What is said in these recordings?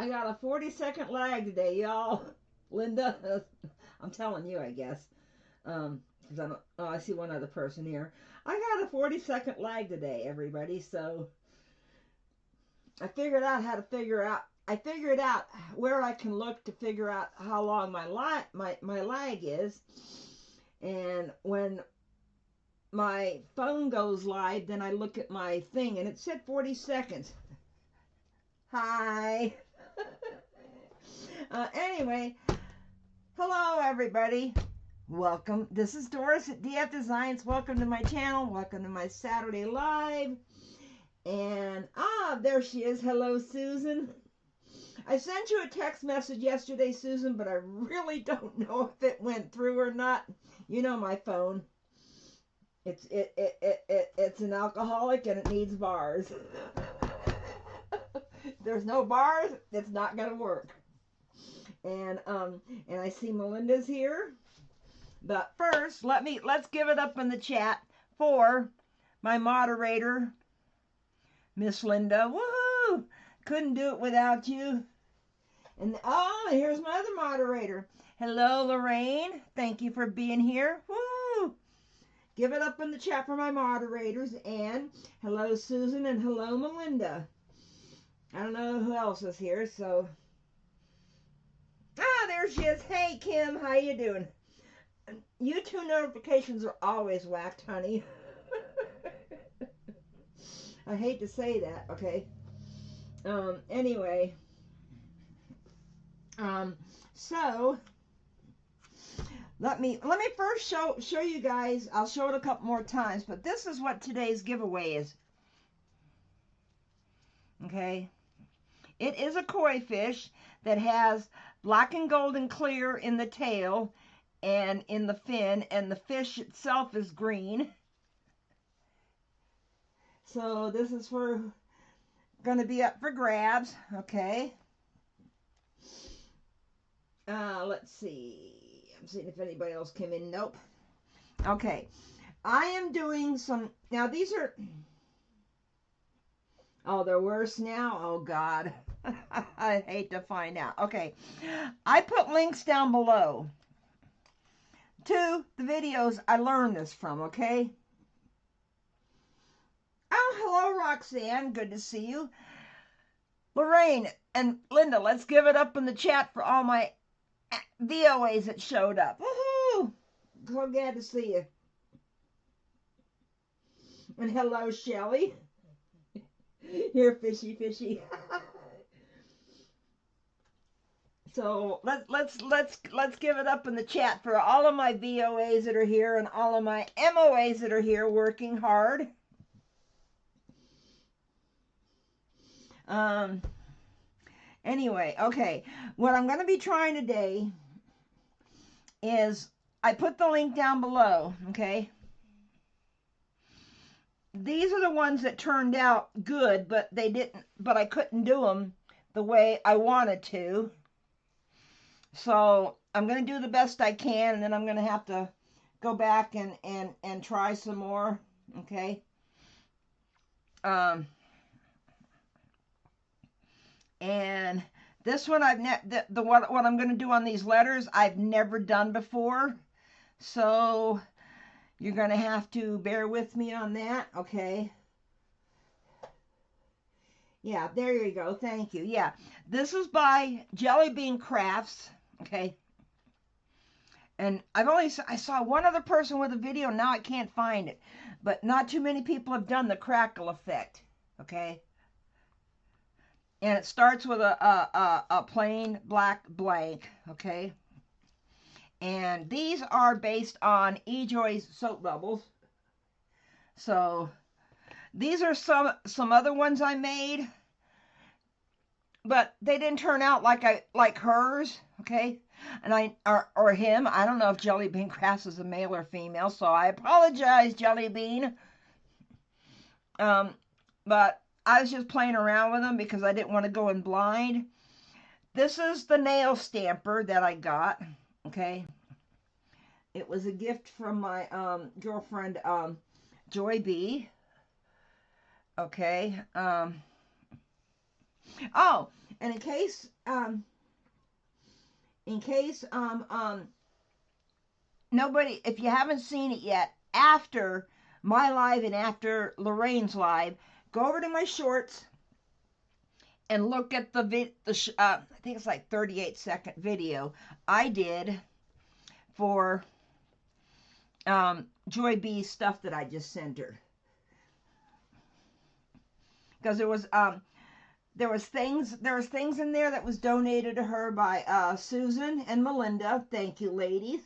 I got a 40-second lag today, y'all. Linda, I'm telling you, I guess. Because I don't. Oh, I see one other person here. I got a 40-second lag today, everybody. So I figured out how to figure out. I figured out where I can look to figure out how long my lag is, and when my phone goes live, then I look at my thing, and it said 40 seconds. Hi. Anyway, hello everybody. Welcome. This is Doris at DF Designs. Welcome to my channel. Welcome to my Saturday Live. And, there she is. Hello, Susan. I sent you a text message yesterday, Susan, but I really don't know if it went through or not. You know my phone. It's an alcoholic and it needs bars. If there's no bars, it's not gonna work. And I see Melinda's here. But first, let's give it up in the chat for my moderator, Miss Linda. Woohoo! Couldn't do it without you. And here's my other moderator. Hello, Lorraine. Thank you for being here. Woo! Give it up in the chat for my moderators. And hello, Susan, and hello, Melinda. I don't know who else is here, so. There she is. Hey, Kim, how you doing? YouTube notifications are always whacked, honey. I hate to say that, okay? Anyway. So let me first show you guys. I'll show it a couple more times, but this is what today's giveaway is. Okay? It is a koi fish that has black and golden clear in the tail and in the fin, and the fish itself is green. So this is going to be up for grabs, okay? Let's see. I'm seeing if anybody else came in. Nope. Okay. I am doing some, now these are, they're worse now. Oh God. I hate to find out. Okay. I put links down below to the videos I learned this from, okay? Oh, hello, Roxanne. Good to see you. Lorraine and Linda, let's give it up in the chat for all my VOAs that showed up. Woohoo! So glad to see you. And hello, Shelly. Here, fishy. So let's give it up in the chat for all of my VOAs that are here and all of my MOAs that are here working hard. Anyway, okay. What I'm going to be trying today is, I put the link down below, okay? These are the ones that turned out good, but I couldn't do them the way I wanted to. So I'm going to do the best I can, and then I'm going to have to go back and try some more, okay? And this one what I'm going to do on these letters, I've never done before. So you're going to have to bear with me on that, okay? Yeah, there you go. Thank you. Yeah, this is by Jelly Bean Crafts, okay? And I saw one other person with a video. Now I can't find it. But not too many people have done the crackle effect, okay? And it starts with a plain black blank, okay? And these are based on E-Joy's soap bubbles. So these are some other ones I made, but they didn't turn out like hers, okay? And or him. I don't know if Jelly Bean Crafts is a male or female, so I apologize, Jelly Bean. But I was just playing around with them because I didn't want to go in blind. This is the nail stamper that I got, okay? It was a gift from my girlfriend, Joy B. Okay. Oh, and in case nobody, if you haven't seen it yet, after my live and after Lorraine's live, go over to my shorts and look at I think it's like 38-second video I did for Joy B's stuff that I just sent her. Because there was things in there that was donated to her by Susan and Melinda. Thank you, ladies.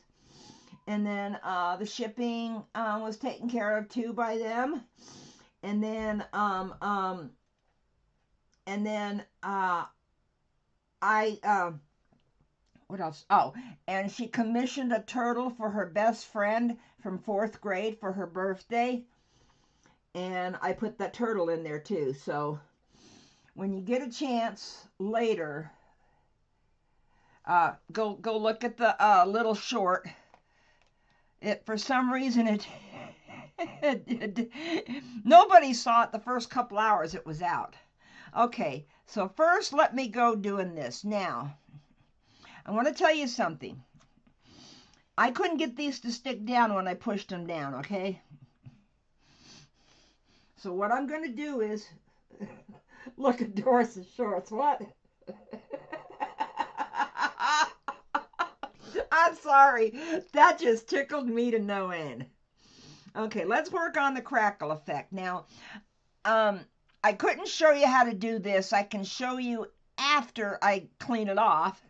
And then the shipping was taken care of too by them. And then what else? Oh, and she commissioned a turtle for her best friend from 4th grade for her birthday. And I put that turtle in there too. So when you get a chance later, go look at the little short. It, for some reason, nobody saw it the first couple hours it was out. Okay, so first let me go doing this. Now, I want to tell you something. I couldn't get these to stick down when I pushed them down, okay? So what I'm going to do is, look at Doris's shorts. What? I'm sorry. That just tickled me to no end. Okay, let's work on the crackle effect. Now, I couldn't show you how to do this. I can show you after I clean it off,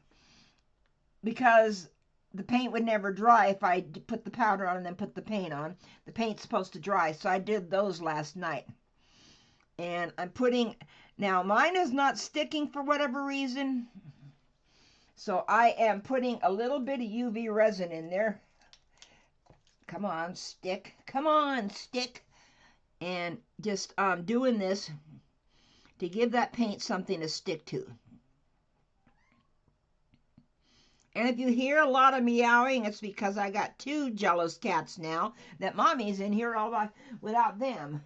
because the paint would never dry if I put the powder on and then put the paint on. The paint's supposed to dry, so I did those last night. And I'm putting, now mine is not sticking for whatever reason, so I am putting a little bit of UV resin in there. Come on, stick. Come on, stick. And just doing this to give that paint something to stick to. And if you hear a lot of meowing, it's because I got 2 jealous cats now that Mommy's in here all by without them.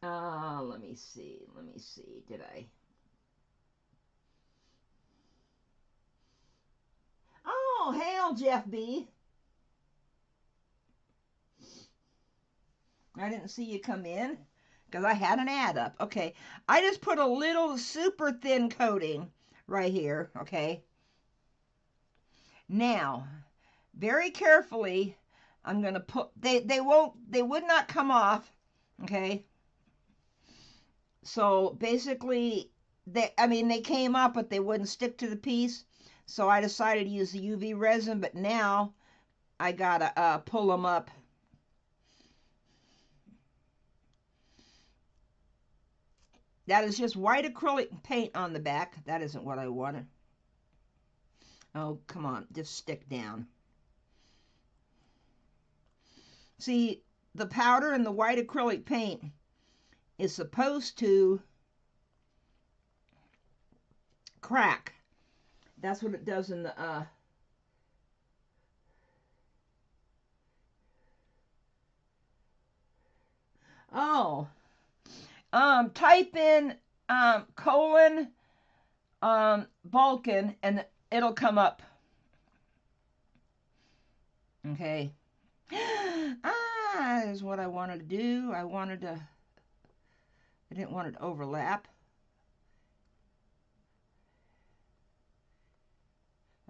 Let me see. Did I? Oh, hail, Jeff B. I didn't see you come in because I had an ad up. Okay, I just put a little super thin coating right here, okay? Now, very carefully, I'm going to put, they would not come off, okay? So basically, they came up, but they wouldn't stick to the piece. So I decided to use the UV resin, but now I gotta pull them up. That is just white acrylic paint on the back. That isn't what I wanted. Oh, come on, just stick down. See, the powder and the white acrylic paint is supposed to crack. That's what it does in the type in colon Vulcan and it'll come up. Okay. That is what I wanted to do. I didn't want it to overlap.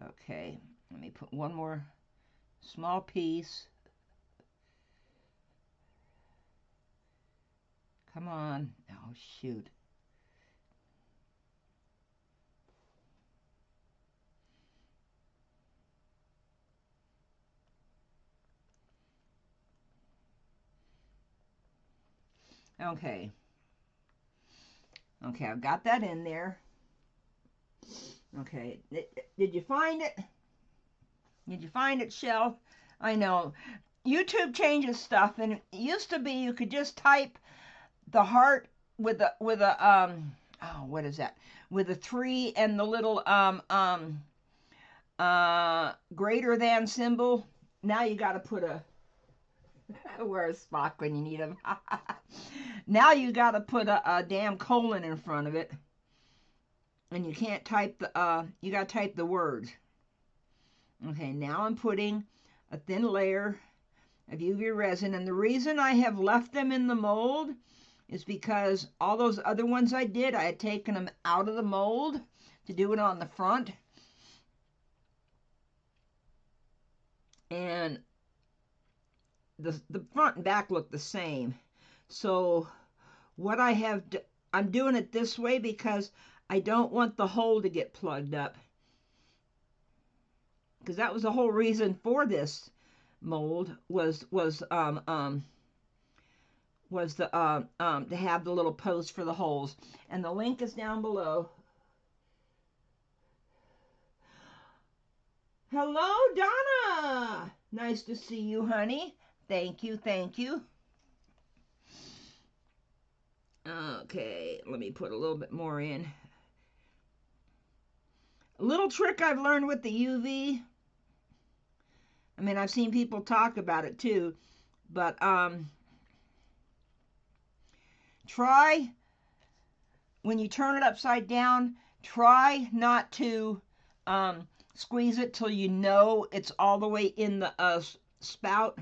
Okay, let me put one more small piece. Come on. Oh, shoot. Okay. Okay, I've got that in there. Okay, did you find it? Did you find it, Shell? I know. YouTube changes stuff, and it used to be you could just type the heart with a what is that? With a 3 and the little greater than symbol. Now you got to put a Where's Spock when you need him? Now you got to put a damn colon in front of it, and you can't type the you got to type the words. Okay, now I'm putting a thin layer of UV resin, and the reason I have left them in the mold is because all those other ones I did, I had taken them out of the mold to do it on the front, and the front and back look the same. So what I'm doing it this way because I don't want the hole to get plugged up, because that was the whole reason for this mold was the to have the little post for the holes, and the link is down below. Hello, Donna. Nice to see you, honey. Thank you, thank you. Okay, let me put a little bit more in. A little trick I've learned with the UV. I mean, I've seen people talk about it too, but try, when you turn it upside down, try not to squeeze it till you know it's all the way in the spout,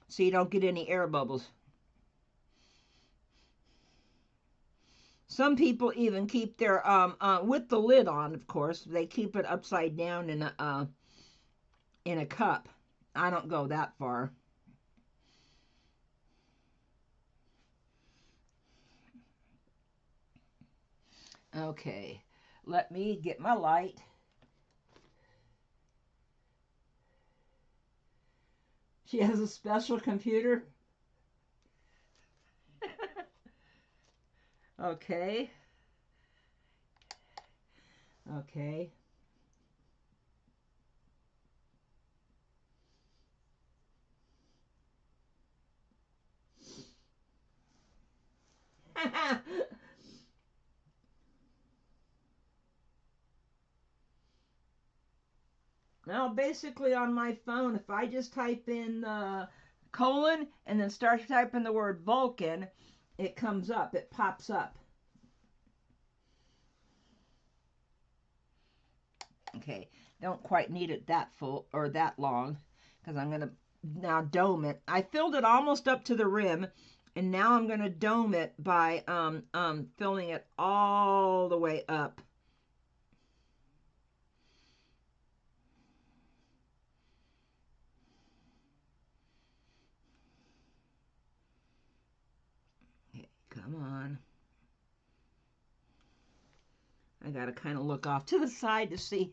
so you don't get any air bubbles. Some people even keep their with the lid on, of course, they keep it upside down in a cup. I don't go that far. Okay, let me get my light. She has a special computer. Okay. Okay. Now, basically on my phone, if I just type in colon and then start typing the word Vulcan, it comes up, it pops up. Okay, don't quite need it that full or that long, because I'm going to now dome it. I filled it almost up to the rim, and now I'm going to dome it by filling it all the way up. Okay, come on. I got to kind of look off to the side to see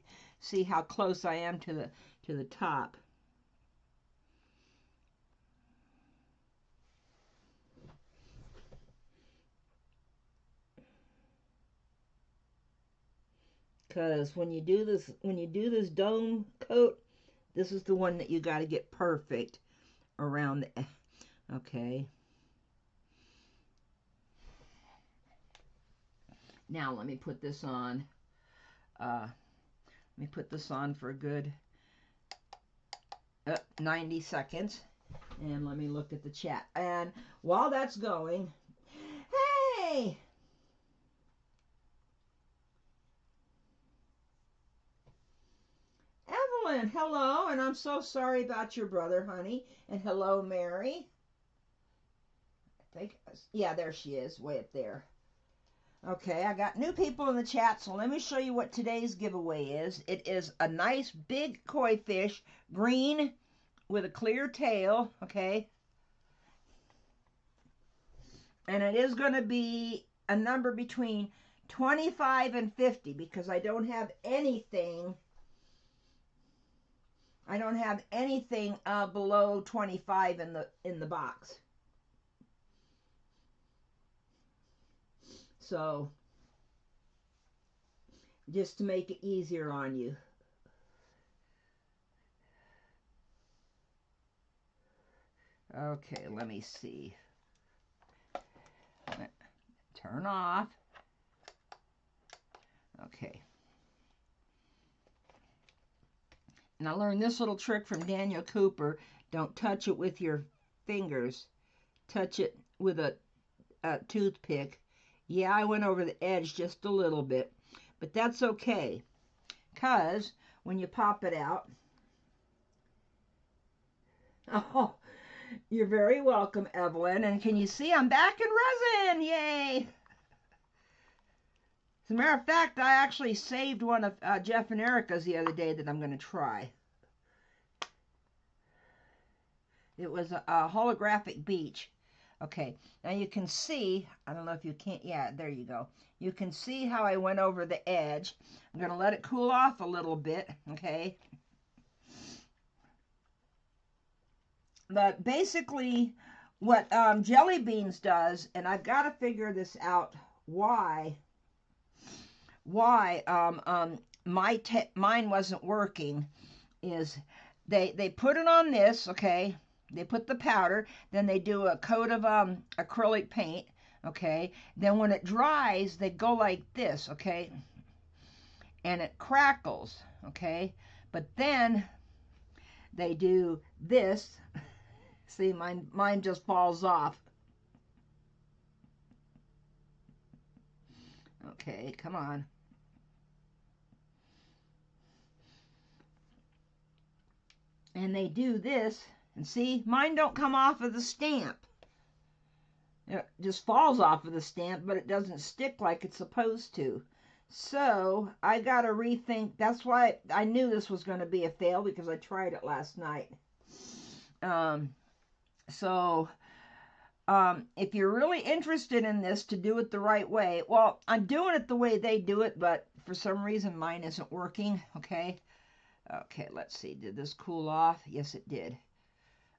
how close I am to the top. Because when you do this dome coat, this is the one that you got to get perfect around the, okay. Now let me put this on. Let me put this on for a good 90 seconds. And let me look at the chat. And while that's going, hey! Evelyn, hello. And I'm so sorry about your brother, honey. And hello, Mary. I think, yeah, there she is, way up there. Okay, I got new people in the chat, so let me show you what today's giveaway is. It is a nice big koi fish, green with a clear tail, okay? And it is going to be a number between 25 and 50 because I don't have anything. I don't have anything below 25 in the box. So, just to make it easier on you. Okay, let me see. Turn off. Okay. And I learned this little trick from Daniel Cooper. Don't touch it with your fingers touch it with a toothpick. Yeah, I went over the edge just a little bit, but that's okay, because when you pop it out, oh, you're very welcome, Evelyn. And can you see I'm back in resin? Yay! As a matter of fact, I actually saved one of Jeff and Erica's the other day that I'm going to try. It was a holographic beach. Okay, now you can see, I don't know if you can't, yeah, there you go. You can see how I went over the edge. I'm going to let it cool off a little bit, okay? But basically, what Jelly Beans does, and I've got to figure this out, why mine wasn't working, is they put it on this, okay? They put the powder, then they do a coat of acrylic paint, okay? Then when it dries, they go like this, okay? And it crackles, okay? But then they do this. See, mine just falls off. Okay, come on. And they do this. And see, mine don't come off of the stamp. It just falls off of the stamp, but it doesn't stick like it's supposed to. So I got to rethink. That's why I knew this was going to be a fail, because I tried it last night. If you're really interested in this, to do it the right way, well, I'm doing it the way they do it, but for some reason mine isn't working, okay? Okay, let's see. Did this cool off? Yes, it did.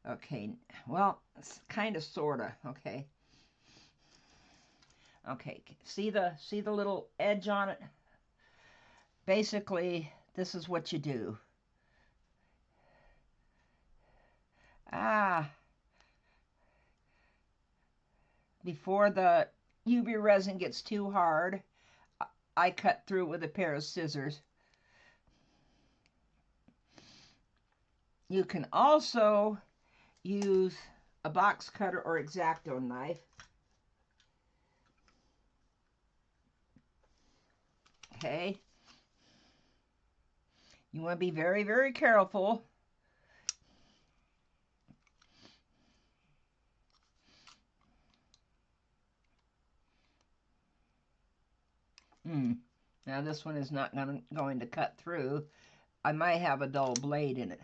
Okay, well, it's kind of, sort of, okay. Okay, see the little edge on it? Basically, this is what you do. Before the UV resin gets too hard, I cut through with a pair of scissors. You can also use a box cutter or X-Acto knife. Okay. You want to be very, very careful. Now this one is not going to cut through. I might have a dull blade in it.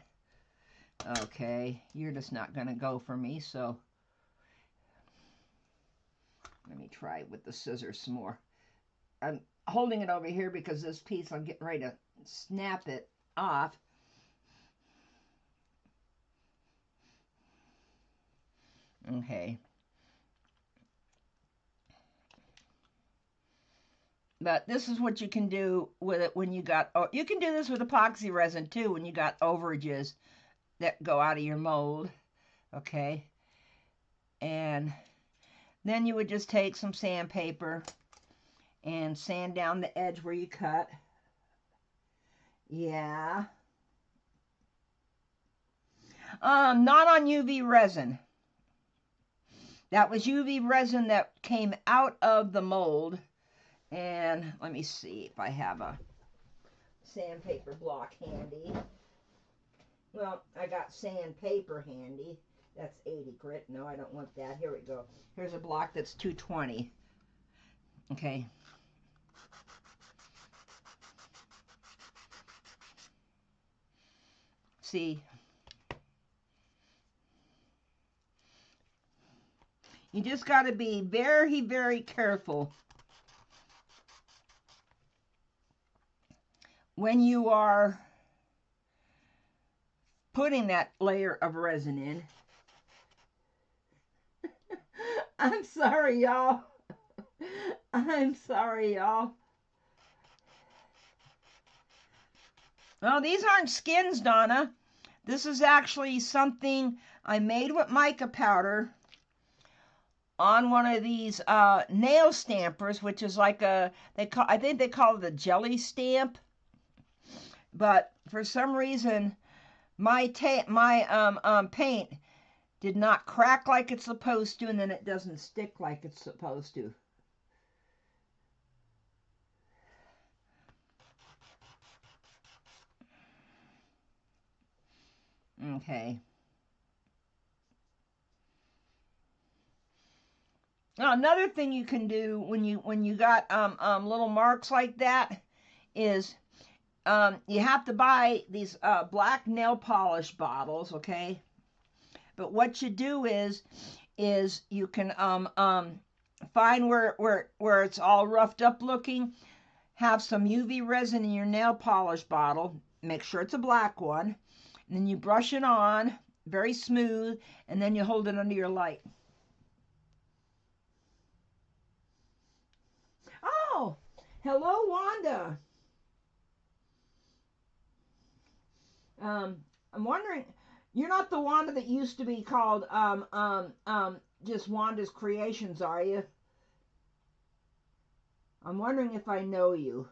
Okay, you're just not going to go for me, so let me try with the scissors some more. I'm holding it over here because this piece, I'm getting ready to snap it off. Okay. But this is what you can do with it when you got, you can do this with epoxy resin too when you got overages that go out of your mold, okay? And then you would just take some sandpaper and sand down the edge where you cut. Yeah. Not on UV resin. That was UV resin that came out of the mold. And let me see if I have a sandpaper block handy. Well, I got sandpaper handy. That's 80 grit. No, I don't want that. Here we go. Here's a block that's 220. Okay. See, you just got to be very, very careful when you are putting that layer of resin in. I'm sorry, y'all. I'm sorry, y'all. Well, these aren't skins, Donna. This is actually something I made with mica powder on one of these nail stampers, which is like a, I think they call it a jelly stamp. But for some reason, my paint did not crack like it's supposed to, and then it doesn't stick like it's supposed to. Okay. Now, another thing you can do when you got little marks like that is you have to buy these black nail polish bottles, okay? But what you do is you can find where it's all roughed up looking, have some UV resin in your nail polish bottle, make sure it's a black one, and then you brush it on very smooth, and then you hold it under your light. Oh, hello, Wanda. I'm wondering, you're not the Wanda that used to be called just Wanda's Creations, are you? I'm wondering if I know you.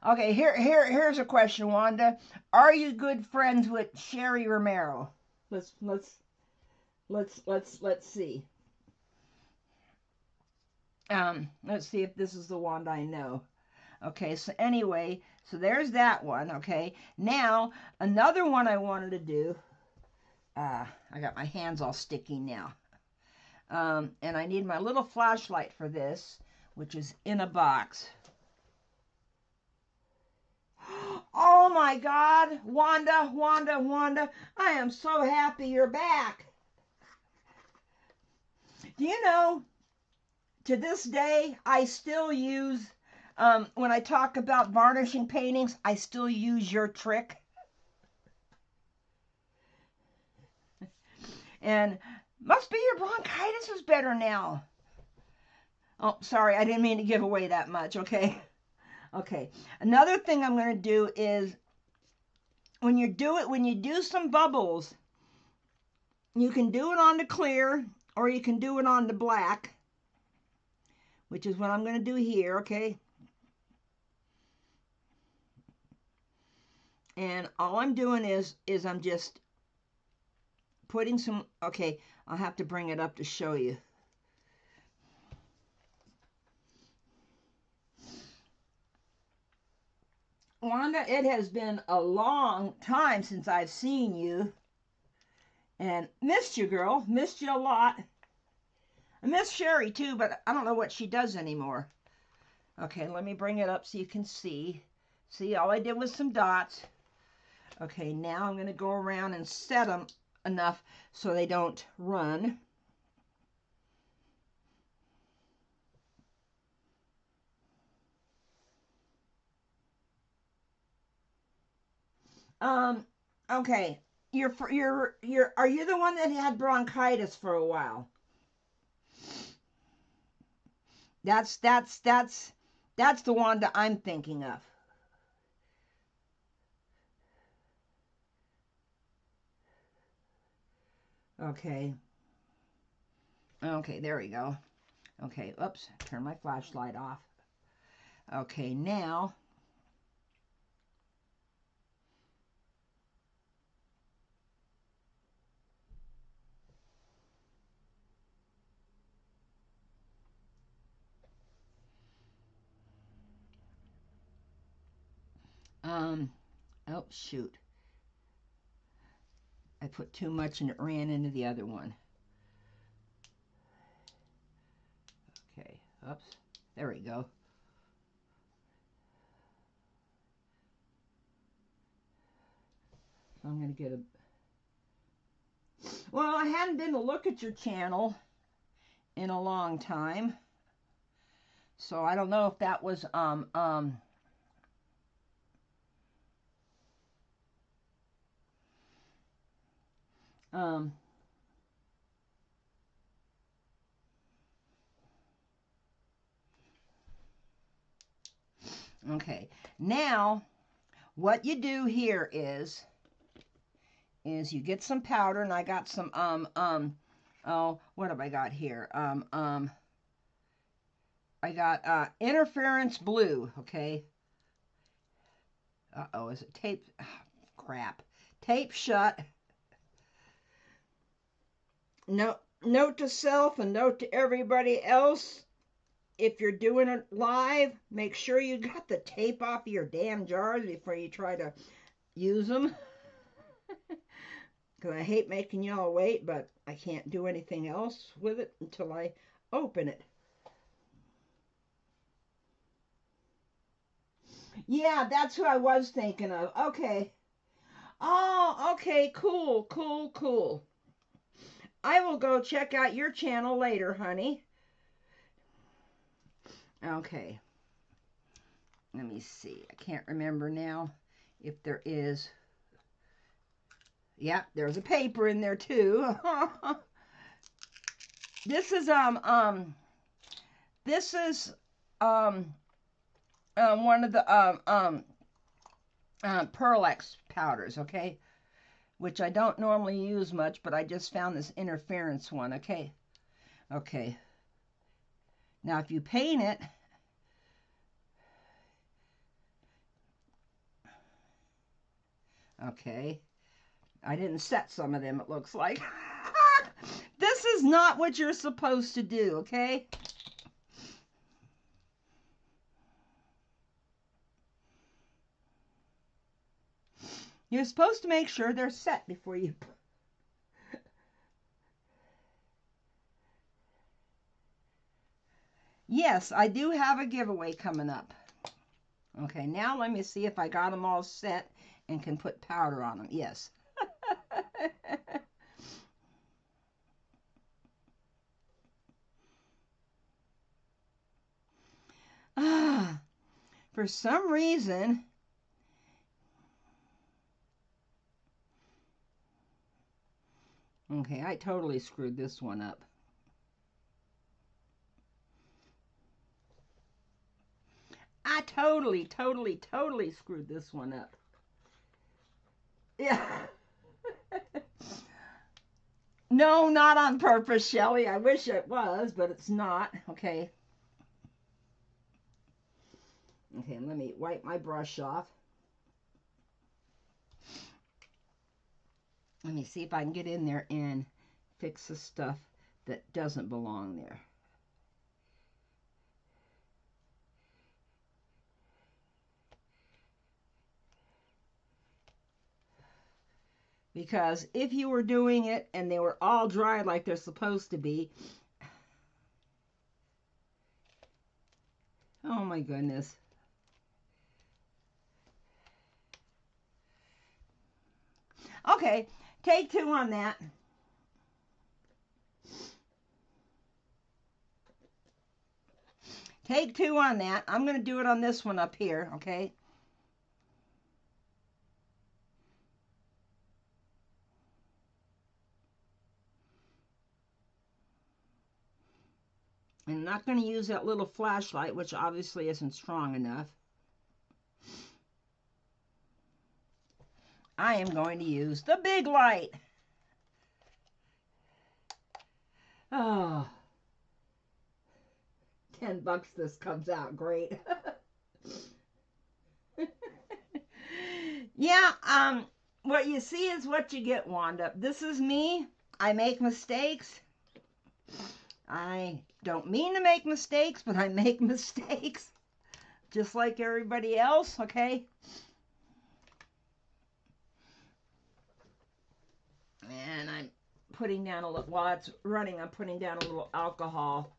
Okay, here's a question, Wanda. Are you good friends with Sherry Romero? Let's see. Let's see if this is the Wanda I know. Okay, so anyway, so there's that one. Okay, now another one I wanted to do. I got my hands all sticky now. And I need my little flashlight for this, which is in a box. Oh my God, Wanda, Wanda, Wanda, I am so happy you're back. Do you know, to this day, I still use, when I talk about varnishing paintings, I still use your trick. And must be your bronchitis is better now. Oh, sorry, I didn't mean to give away that much, okay? Okay, another thing I'm going to do is when you do some bubbles, you can do it on the clear or you can do it on the black, which is what I'm going to do here, okay? And all I'm doing is I'm just putting some, okay, I'll have to bring it up to show you. Wanda, it has been a long time since I've seen you. And missed you, girl. Missed you a lot. I miss Sherry too, but I don't know what she does anymore. Okay, let me bring it up so you can see. See, all I did was some dots. Okay, now I'm going to go around and set them enough so they don't run. Okay. Are you the one that had bronchitis for a while? That's the one that I'm thinking of. Okay. Okay, there we go. Okay, oops, turn my flashlight off. Okay, now oh shoot. I put too much and it ran into the other one. Okay, oops. There we go. So I'm going to get a... Well, I hadn't been to look at your channel in a long time. So I don't know if that was okay. Now what you do here is you get some powder, and I got some oh, what have I got here? I got interference blue, okay? Uh-oh, is it tape? Oh, crap. Tape shut. Note to self and note to everybody else. If you're doing it live, make sure you got the tape off of your damn jars before you try to use them. Because I hate making y'all wait, but I can't do anything else with it until I open it. Yeah, that's who I was thinking of. Okay. Oh, okay. Cool, cool, cool. I will go check out your channel later, honey. Okay. Let me see. I can't remember now if there is. Yeah, there's a paper in there too. This is one of the Pearl-X powders, okay? Which I don't normally use much, but I just found this interference one, okay? Okay. Now, if you paint it, okay, I didn't set some of them, it looks like. This is not what you're supposed to do, okay? You're supposed to make sure they're set before you... Yes, I do have a giveaway coming up. Okay, now let me see if I got them all set and can put powder on them. Yes. For some reason, okay, I totally screwed this one up. I totally screwed this one up. Yeah. No, not on purpose, Shelly. I wish it was, but it's not. Okay. Okay, let me wipe my brush off. Let me see if I can get in there and fix the stuff that doesn't belong there. Because if you were doing it and they were all dry like they're supposed to be, oh my goodness. Okay, take two on that. Take two on that. I'm going to do it on this one up here, okay? I'm not going to use that little flashlight, which obviously isn't strong enough. I am going to use the big light. Oh, $10 this comes out great. Yeah, what you see is what you get, Wanda. This is me. I make mistakes. I don't mean to make mistakes, but I make mistakes. Just like everybody else, okay? And I'm putting down a little, while it's running, I'm putting down a little alcohol.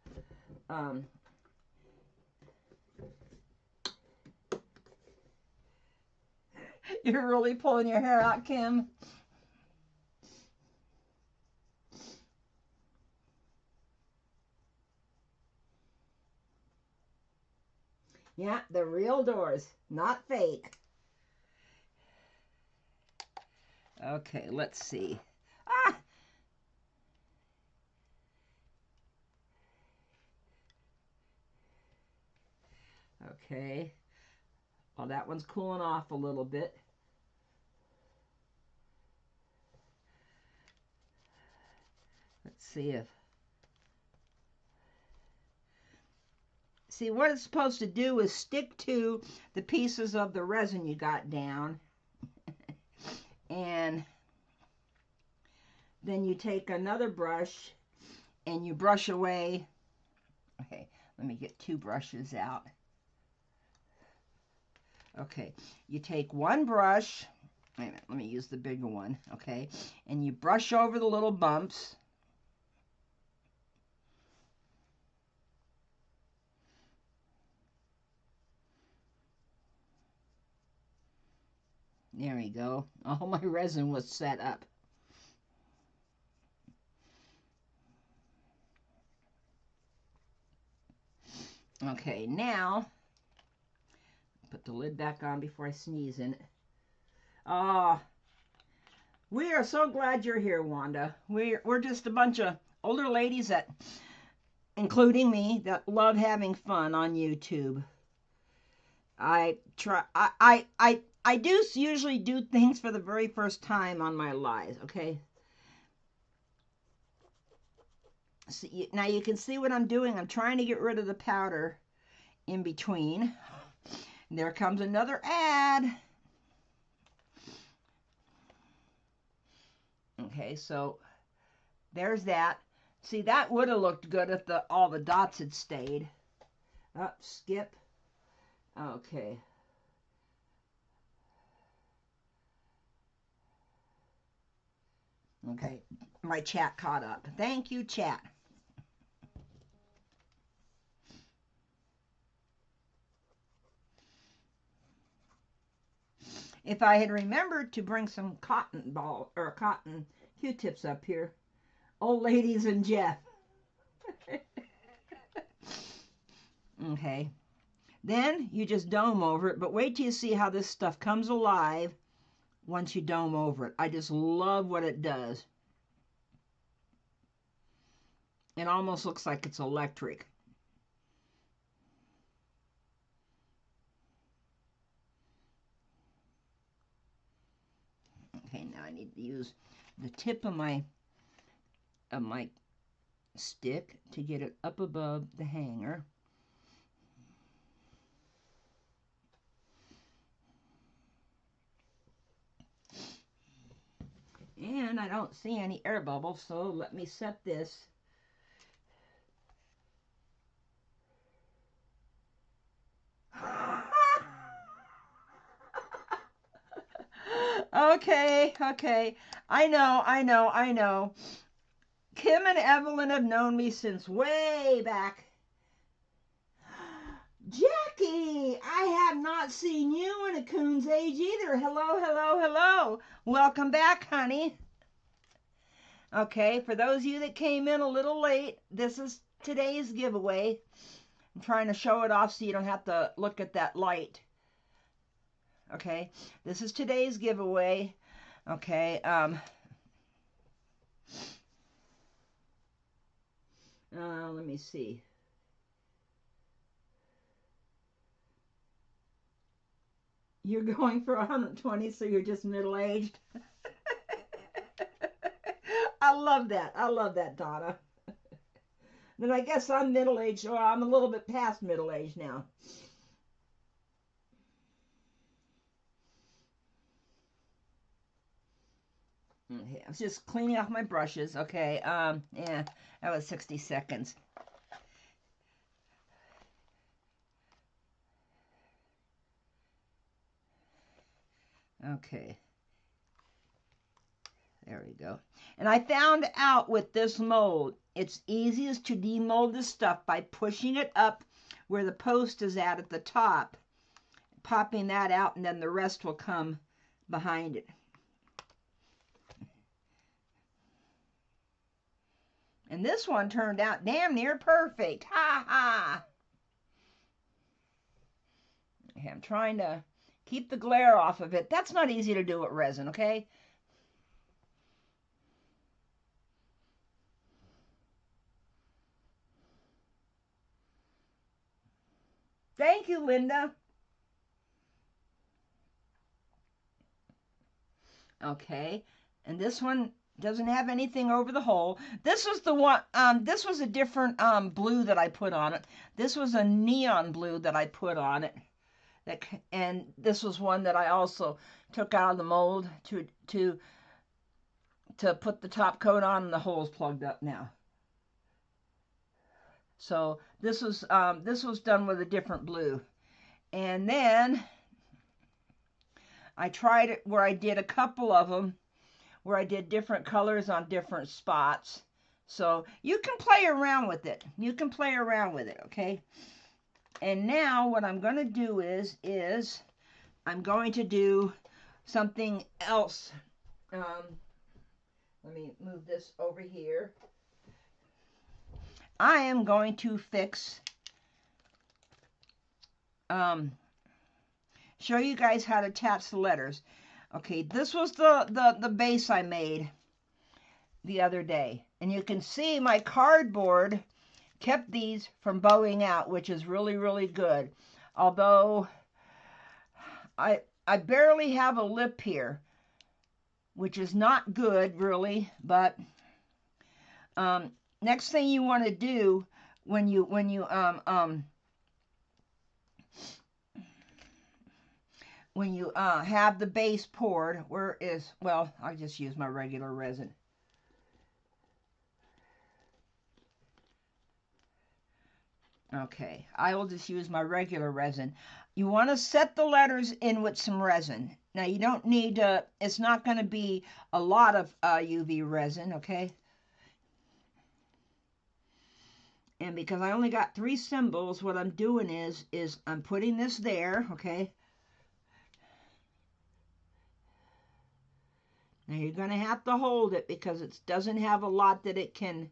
You're really pulling your hair out, Kim. Yeah, the real Doris, not fake. Okay, let's see. Ah! Okay. Well, that one's cooling off a little bit. Let's see if... See, what it's supposed to do is stick to the pieces of the resin you got down. And then you take another brush and you brush away. Okay, let me get 2 brushes out. Okay, you take one brush, wait a minute, let me use the bigger one, okay, and you brush over the little bumps. There we go. All my resin was set up. Okay, now, put the lid back on before I sneeze in it. Oh, we are so glad you're here, Wanda. We're just a bunch of older ladies that, including me, that love having fun on YouTube. I do usually do things for the very first time on my lives, okay? See, now you can see what I'm doing. I'm trying to get rid of the powder in between. There comes another ad. Okay, so there's that. See, that would have looked good if all the dots had stayed. Up, skip. Okay. Okay, my chat caught up. Thank you, chat. If I had remembered to bring some cotton ball or cotton Q-tips up here, old ladies and Jeff. Okay. Then you just dome over it, but wait till you see how this stuff comes alive once you dome over it. I just love what it does. It almost looks like it's electric. Okay, now I need to use the tip of my stick to get it up above the hanger. And I don't see any air bubbles, so let me set this. Okay. I know. Kim and Evelyn have known me since way back. Jackie, I have not seen you in a coon's age either. Hello. Welcome back, honey. Okay, for those of you that came in a little late, this is today's giveaway. I'm trying to show it off so you don't have to look at that light. Okay, this is today's giveaway. Okay, let me see. You're going for 120, so you're just middle-aged. I love that, Donna. Then I guess I'm middle-aged, or I'm a little bit past middle-aged now. Okay, I was just cleaning off my brushes. Okay, yeah, that was 60 seconds. Okay. There we go. And I found out with this mold, it's easiest to demold this stuff by pushing it up where the post is at the top, popping that out, and then the rest will come behind it. And this one turned out damn near perfect. Ha ha! Okay, I'm trying to keep the glare off of it. That's not easy to do with resin, okay? Thank you, Linda. Okay, and this one doesn't have anything over the hole. This was the one, this was a different blue that I put on it. This was a neon blue that I put on it. And this was one that I also took out of the mold to to put the top coat on, and the hole's plugged up now. So this was done with a different blue. And then I tried it where I did a couple of them, where I did different colors on different spots. So you can play around with it. You can play around with it, okay? And now what I'm going to do is I'm going to do something else. Let me move this over here. I am going to fix, show you guys how to attach the letters. Okay, this was the base I made the other day. And you can see my cardboard kept these from bowing out, which is really, really good. Although I barely have a lip here, which is not good really, but next thing you want to do when you have the base poured, I'll just use my regular resin. Okay, I will just use my regular resin. You want to set the letters in with some resin. Now you don't need to, it's not going to be a lot of UV resin, okay? And because I only got 3 symbols, what I'm doing is I'm putting this there, okay? Now you're going to have to hold it because it doesn't have a lot that it can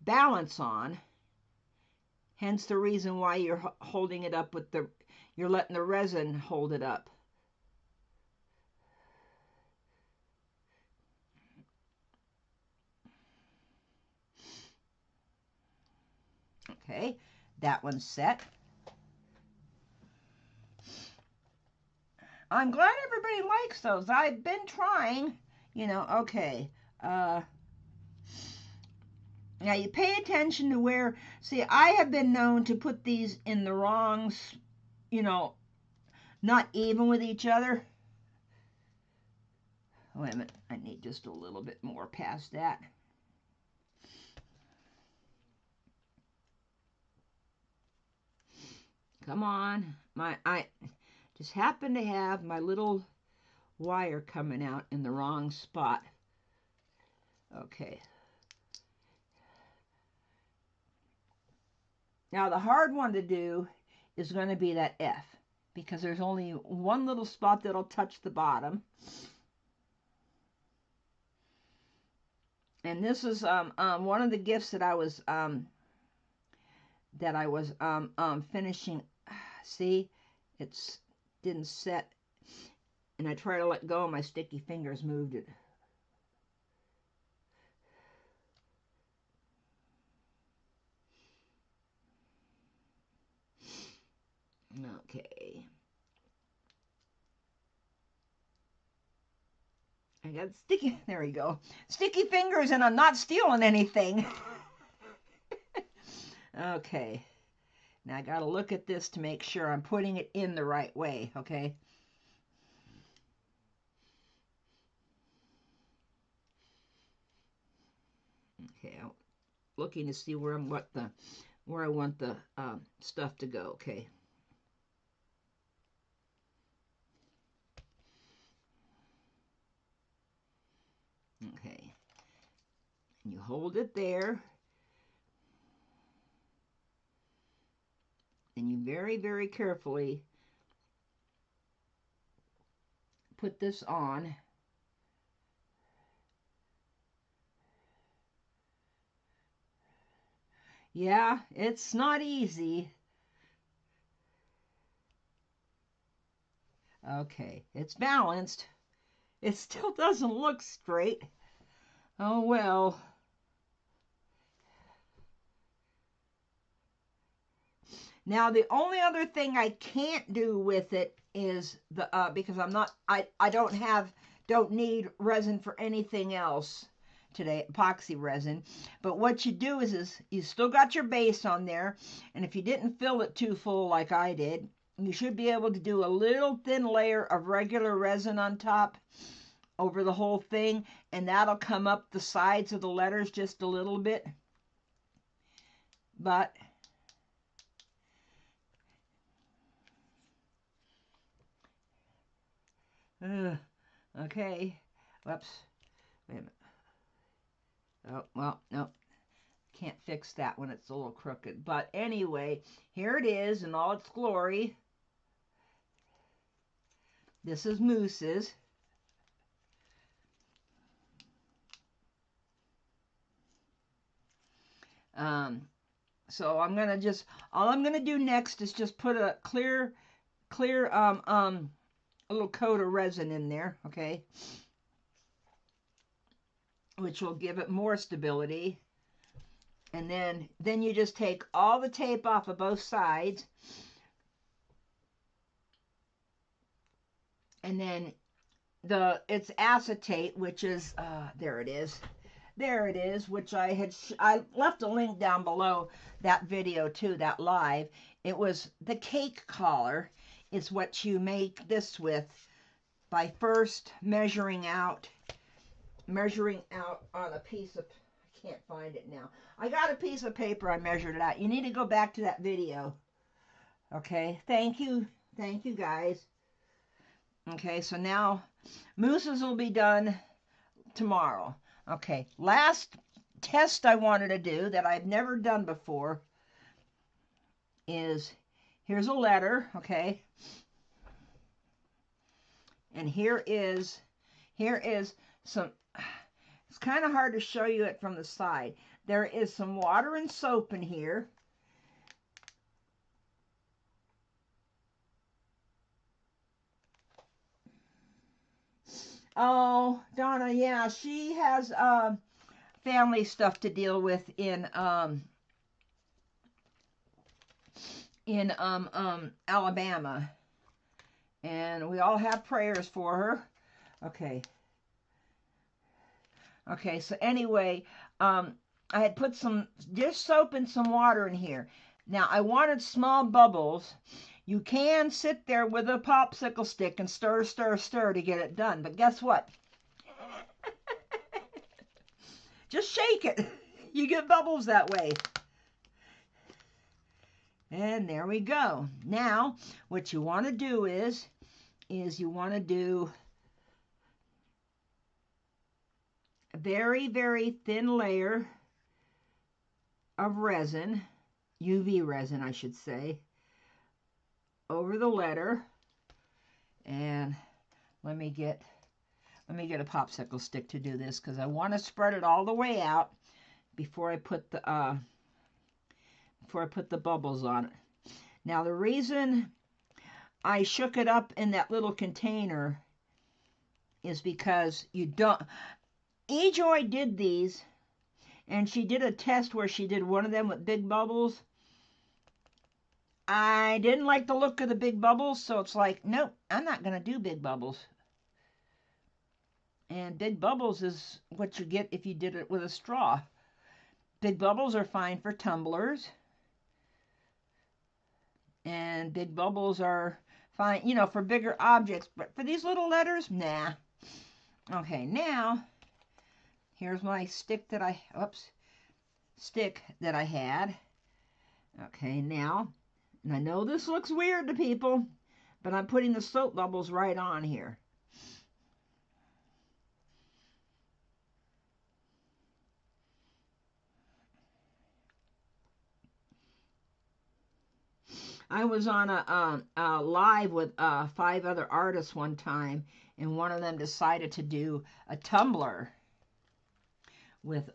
balance on. Hence the reason why you're holding it up with you're letting the resin hold it up. Okay, that one's set. I'm glad everybody likes those. I've been trying, okay. Now you pay attention to where, see, I have been known to put these in the wrong, not even with each other. Wait a minute, I need just a little bit more past that. Come on, I just happen to have my little wire coming out in the wrong spot. Okay. Now the hard one to do is going to be that F, because there's only one little spot that'll touch the bottom. And this is one of the gifts that I was finishing. See, it's didn't set, and I try to let go, and my sticky fingers moved it. Okay. I got sticky, there we go. Sticky fingers, and I'm not stealing anything. Okay. Now I got to look at this to make sure I'm putting it in the right way, okay? Okay, I'm looking to see where I want the stuff to go, okay? Okay, and you hold it there, and you very, very carefully put this on. Yeah, it's not easy. Okay, it's balanced. It still doesn't look straight. Oh well. Now the only other thing I can't do with it is the because I don't need resin for anything else today, epoxy resin. But what you do is you still got your base on there, and if you didn't fill it too full like I did, you should be able to do a little thin layer of regular resin on top, over the whole thing, and that'll come up the sides of the letters just a little bit. But okay, whoops, wait a minute. Oh, well, no, can't fix that when it's a little crooked. But anyway, here it is in all its glory. This is Moose's. So I'm gonna just, all I'm gonna do next is just put a clear a little coat of resin in there, okay, which will give it more stability. And then you just take all the tape off of both sides, and then it's acetate, which is there it is, which I left a link down below that video too, that live. It was the cake collar is what you make this with by first measuring out on a piece of, I can't find it now. I got a piece of paper, I measured it out. You need to go back to that video. Okay, thank you guys. Okay, so now Moose's will be done tomorrow. Okay, last test I wanted to do that I've never done before is, here's a letter, okay? And here is some, it's kind of hard to show you it from the side. There is some water and soap in here. Oh, Donna, yeah, she has family stuff to deal with in Alabama, and we all have prayers for her. Okay, so anyway, I had put some dish soap and some water in here. Now I wanted small bubbles. You can sit there with a popsicle stick and stir to get it done, but guess what? Just shake it. You get bubbles that way. And there we go. Now, what you want to do is you want to do a very, very thin layer of resin, UV resin, I should say, over the letter. And let me get a popsicle stick to do this, because I want to spread it all the way out before I put the bubbles on it. Now the reason I shook it up in that little container is because you don't. E-Joy did these, and she did a test where she did one of them with big bubbles. I didn't like the look of the big bubbles, so it's like, nope, I'm not going to do big bubbles. And big bubbles is what you get if you did it with a straw. Big bubbles are fine for tumblers. And big bubbles are fine, you know, for bigger objects. But for these little letters, nah. Okay, now, here's my stick that I had. Okay, now, and I know this looks weird to people, but I'm putting the soap bubbles right on here. I was on a live with 5 other artists one time, and one of them decided to do a tumbler with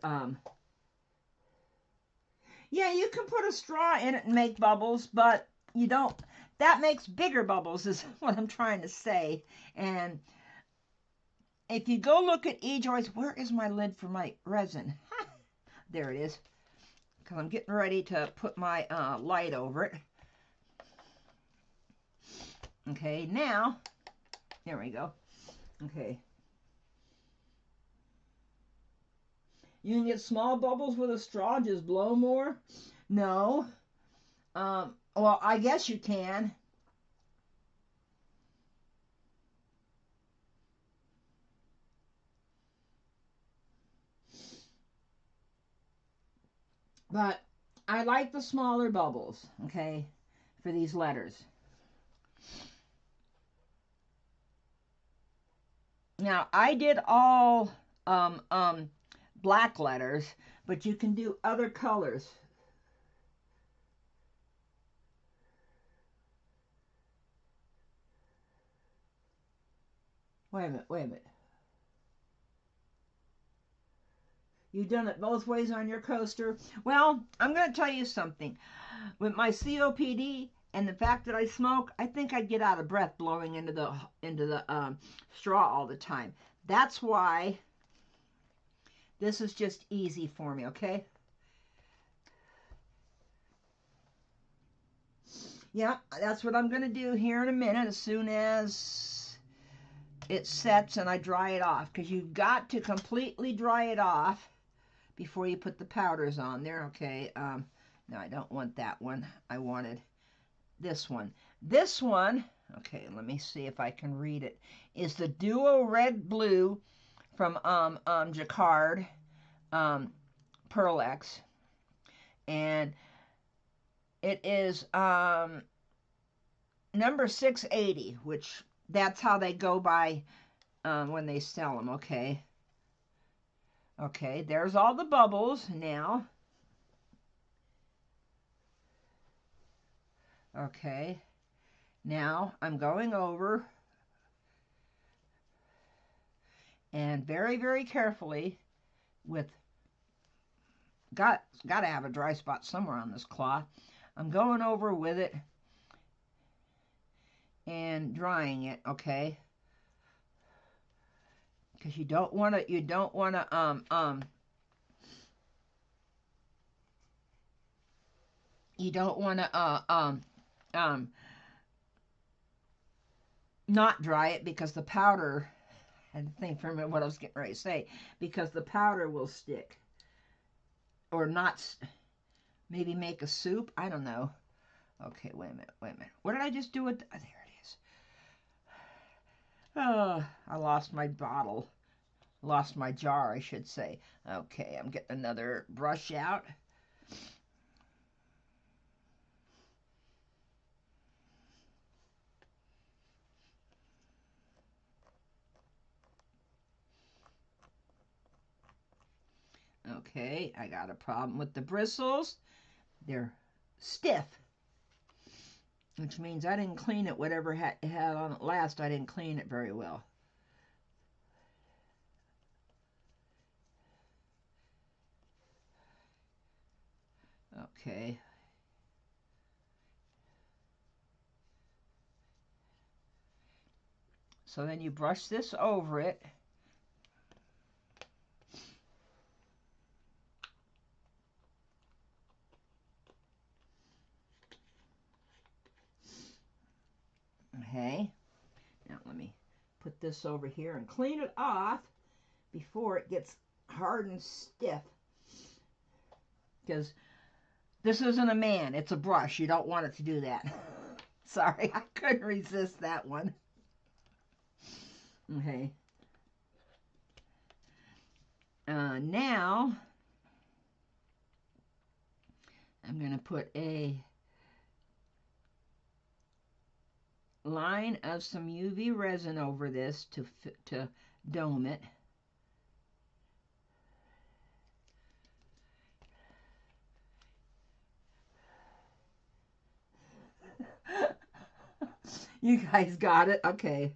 yeah, you can put a straw in it and make bubbles, but you don't. That makes bigger bubbles is what I'm trying to say. And if you go look at E-Joy's, where is my lid for my resin? There it is. Because I'm getting ready to put my light over it. Okay, now, here we go. Okay. You can get small bubbles with a straw, just blow more? No. Well, I guess you can. But I like the smaller bubbles, okay, for these letters. Now, I did all black letters, but you can do other colors. Wait a minute, wait a minute. You've done it both ways on your coaster. Well, I'm going to tell you something. With my COPD and the fact that I smoke, I think I'd get out of breath blowing into the straw all the time. That's why this is just easy for me, okay? Yeah, that's what I'm going to do here in a minute as soon as it sets and I dry it off, because you've got to completely dry it off before you put the powders on there, okay? No, I don't want that one. I wanted this one. This one, okay, let me see if I can read it, is the Duo Red Blue from Jacquard Pearl-Ex. And it is number 680, which that's how they go by when they sell them, okay? Okay, there's all the bubbles now. Okay, now I'm going over and very, very carefully with, got to have a dry spot somewhere on this cloth. I'm going over with it and drying it, okay? Because you don't want to you don't want to not dry it, because the powder, I had to think for a minute what I was getting ready to say, because the powder will stick or not, maybe make a soup, I don't know. Okay, wait a minute, what did I just do with, there it is. Oh, I lost my bottle, lost my jar, I should say. Okay, I'm getting another brush out. Okay, I got a problem with the bristles. They're stiff, which means I didn't clean it. Whatever it had on it last, I didn't clean it very well. Okay. So then you brush this over it. Okay. Now let me put this over here and clean it off before it gets hard and stiff. Because this isn't a man, it's a brush. You don't want it to do that. Sorry, I couldn't resist that one. Okay. Now, I'm going to put a line of some UV resin over this to dome it. You guys got it? Okay.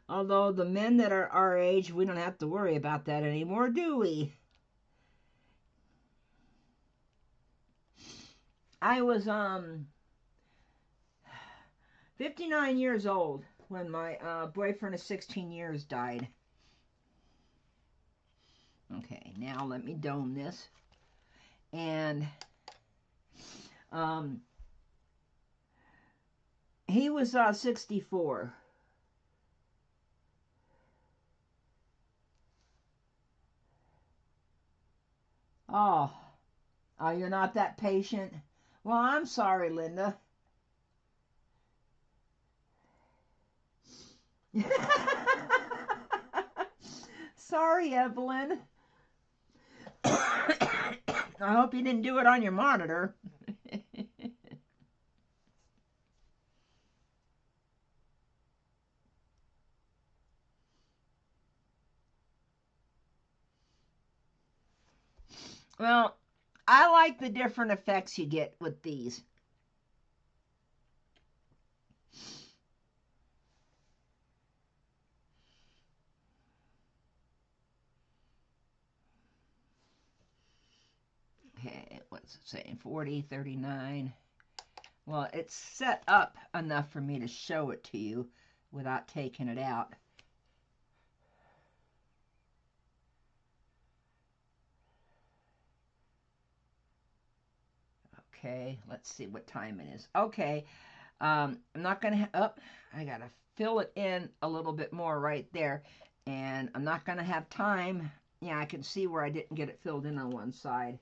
Although the men that are our age, we don't have to worry about that anymore, do we? I was 59 years old when my boyfriend of 16 years died. Okay, now let me dome this. And he was 64. Oh, you're not that patient? Well, I'm sorry, Linda. Sorry, Evelyn. I hope you didn't do it on your monitor. Well, I like the different effects you get with these. Okay, what's it saying? 40, 39. Well, it's set up enough for me to show it to you without taking it out. Okay, let's see what time it is. Okay, I'm not going to, I got to fill it in a little bit more right there. And I'm not going to have time. Yeah, I can see where I didn't get it filled in on one side.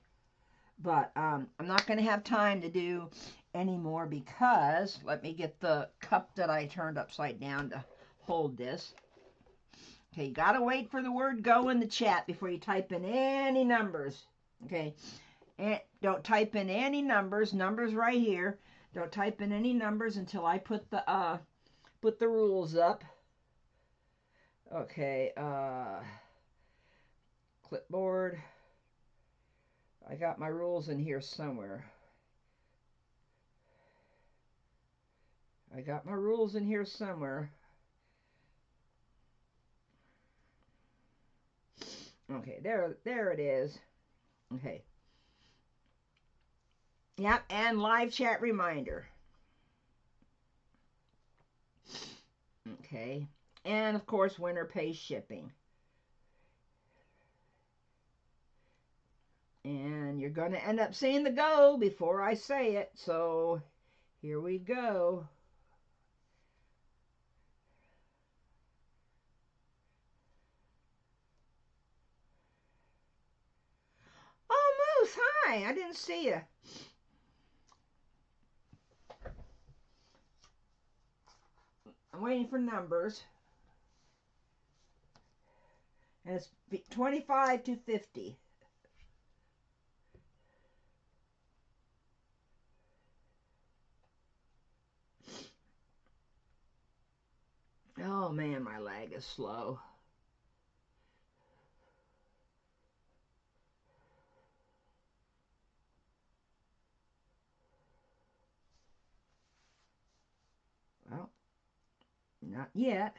But I'm not going to have time to do any more because, let me get the cup that I turned upside down to hold this. Okay, you got to wait for the word go in the chat before you type in any numbers. Okay, and don't type in any numbers right here. Don't type in any numbers until I put the rules up. Okay, clipboard. I got my rules in here somewhere. I got my rules in here somewhere. Okay, there it is. Okay. Yep, and live chat reminder. Okay. And of course, winner pays shipping. And you're going to end up seeing the go before I say it. So here we go. Oh, Moose, hi. I didn't see you. I'm waiting for numbers. And it's 25 to 50. Oh man, my lag is slow. Well, not yet.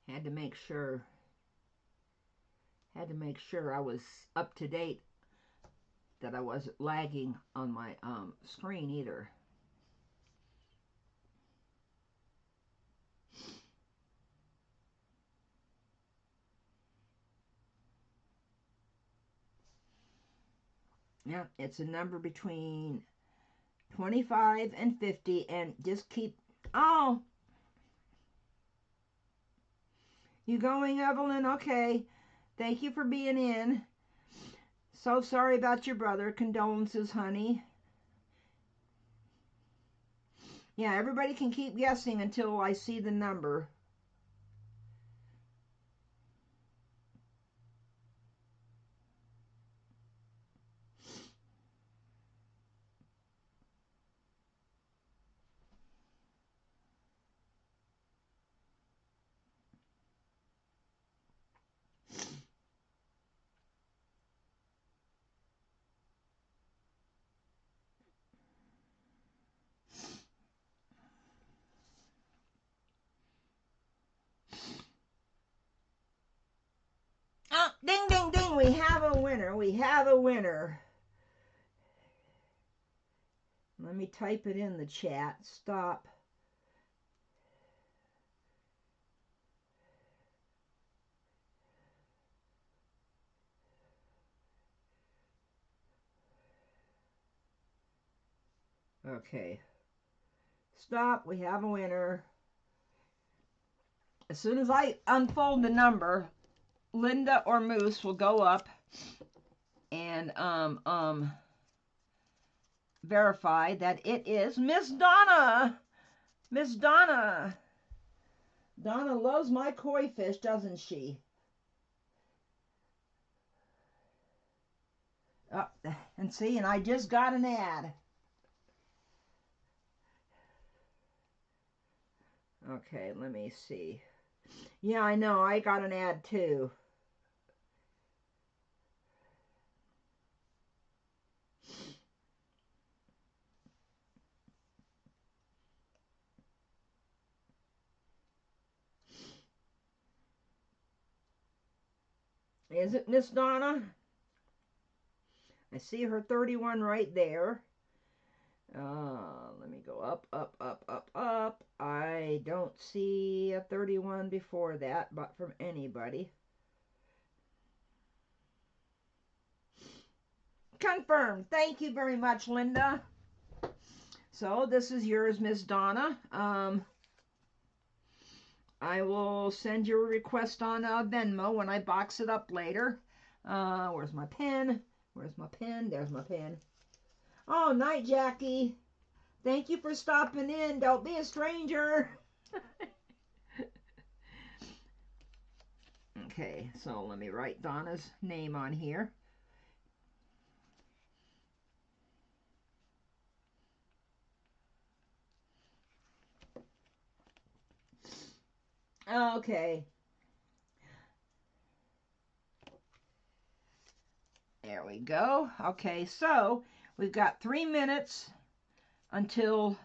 Had to make sure I was up to date, that I wasn't lagging on my screen either. Yeah, it's a number between 25 and 50, and just keep, oh, you going, Evelyn? Okay, thank you for being in. So sorry about your brother. Condolences, honey. Yeah, everybody can keep guessing until I see the number. Oh, ding, ding, ding. We have a winner. We have a winner. Let me type it in the chat. Stop. Okay. Stop. We have a winner. As soon as I unfold the number, Linda or Moose will go up and verify that it is Miss Donna. Miss Donna. Donna loves my koi fish, doesn't she? And see, and I just got an ad. Okay, let me see. Yeah, I know, I got an ad too. Is it Miss Donna? I see her 31 right there. Let me go up, up, up, up, up. I don't see a 31 before that, but from anybody. Confirmed. Thank you very much, Linda. So this is yours, Miss Donna. I will send you a request on Venmo when I box it up later. Where's my pen? Where's my pen? There's my pen. Oh, night, Jackie. Thank you for stopping in. Don't be a stranger. Okay, so let me write Donna's name on here. Okay. There we go. Okay, so we've got 3 minutes until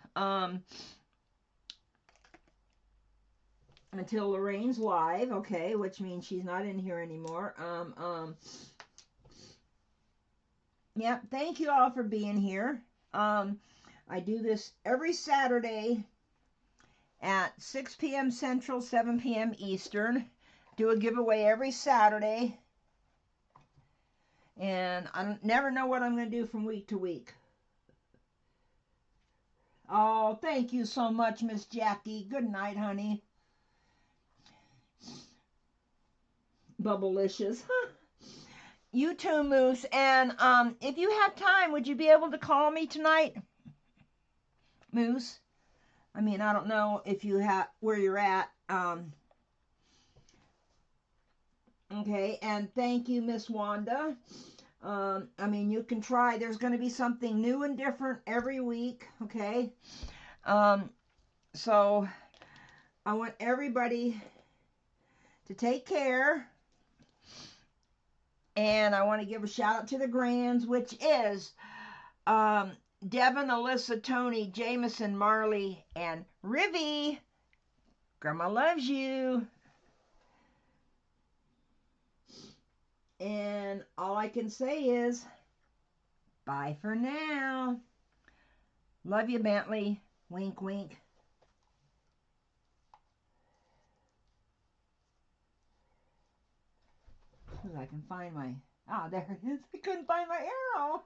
Lorraine's live. Okay, which means she's not in here anymore. Yep. Thank you all for being here. I do this every Saturday at 6 p.m. Central, 7 p.m. Eastern. Do a giveaway every Saturday. And I never know what I'm going to do from week to week. Oh, thank you so much, Miss Jackie. Good night, honey. Bubblicious. You too, Moose. And if you have time, would you be able to call me tonight? Moose? I mean, I don't know if you have where you're at. Okay, and thank you, Miss Wanda. I mean, you can try. There's going to be something new and different every week, okay? So I want everybody to take care. And I want to give a shout out to the grands, which is Devin, Alyssa, Tony, Jameson, Marley, and Rivy. Grandma loves you. And all I can say is, bye for now. Love you, Bentley. Wink, wink. I can find my... Ah, there it is. I couldn't find my arrow.